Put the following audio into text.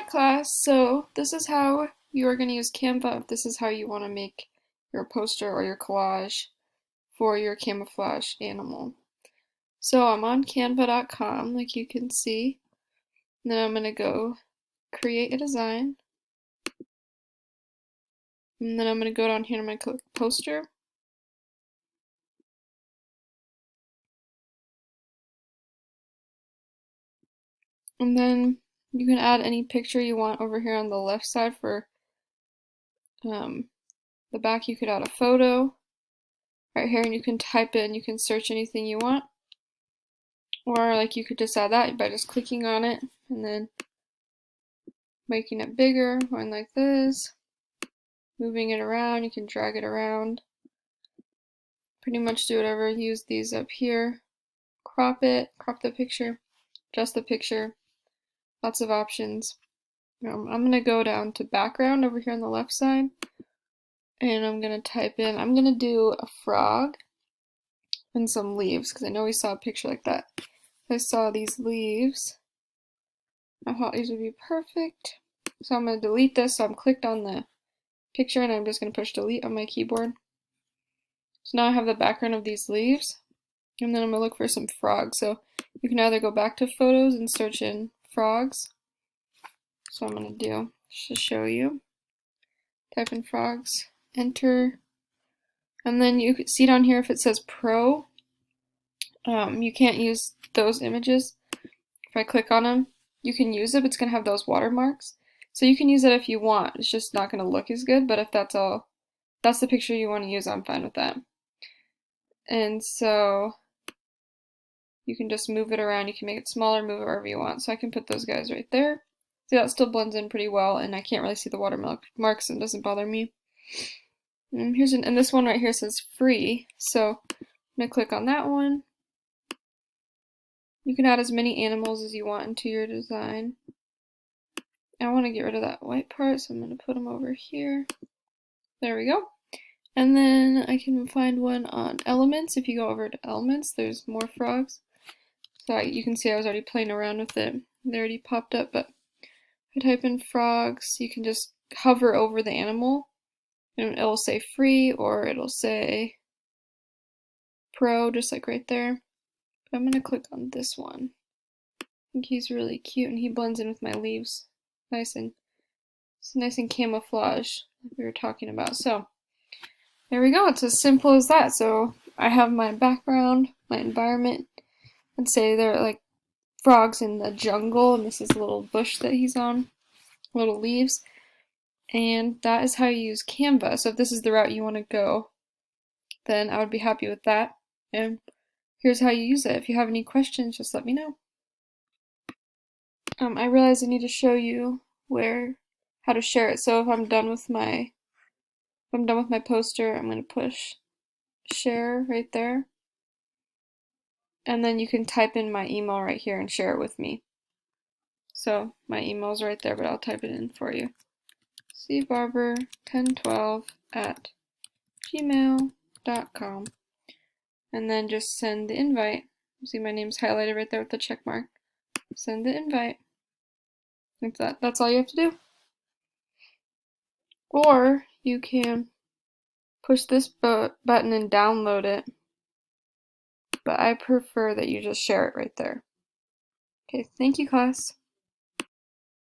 class. So this is how you are going to use Canva if this is how you want to make your poster or your collage for your camouflage animal. So I'm on canva.com like you can see. And then I'm going to go create a design. And then I'm going to go down here and I'm going to click poster. And then you can add any picture you want over here on the left side for the back. You could add a photo right here and you can type in, you can search anything you want. Or like you could just add that by just clicking on it and then making it bigger, going like this, moving it around. You can drag it around. Pretty much do whatever. Use these up here. Crop it, crop the picture, adjust the picture. Lots of options. I'm going to go down to background over here on the left side. And I'm going to type in, I'm going to do a frog and some leaves because I know we saw a picture like that. I saw these leaves. I thought these would be perfect. So I'm going to delete this. So I'm clicked on the picture and I'm just going to push delete on my keyboard. So now I have the background of these leaves. And then I'm going to look for some frogs. So you can either go back to photos and search in frogs. So I'm going to do, just to show you. Type in frogs, enter. And then you can see down here if it says Pro, you can't use those images. If I click on them, you can use it, but it's going to have those watermarks. So you can use it if you want. It's just not going to look as good, but if that's the picture you want to use, I'm fine with that. And so you can just move it around. You can make it smaller, move it wherever you want. So I can put those guys right there. See, that still blends in pretty well, and I can't really see the watermarks, and it doesn't bother me. And this one right here says free, so I'm going to click on that one. You can add as many animals as you want into your design. I want to get rid of that white part, so I'm going to put them over here. There we go. And then I can find one on elements. If you go over to elements, there's more frogs. So you can see I was already playing around with it. They already popped up, but if I type in frogs, you can just hover over the animal and it'll say free or it'll say pro, just like right there. But I'm going to click on this one. I think he's really cute and he blends in with my leaves. It's nice and camouflage like we were talking about. So there we go. It's as simple as that. So I have my background, my environment, and say they're like frogs in the jungle, and this is a little bush that he's on, little leaves. And that is how you use Canva. So if this is the route you want to go, then I would be happy with that. And here's how you use it. If you have any questions, just let me know. I realize I need to show you how to share it. So if I'm done with my poster, I'm going to push share right there. And then you can type in my email right here and share it with me. So my email's right there, but I'll type it in for you. cbarber1012@gmail.com. And then just send the invite. See my name's highlighted right there with the check mark. Send the invite. That's all you have to do. Or you can push this button and download it. But I prefer that you just share it right there. Okay, thank you, class.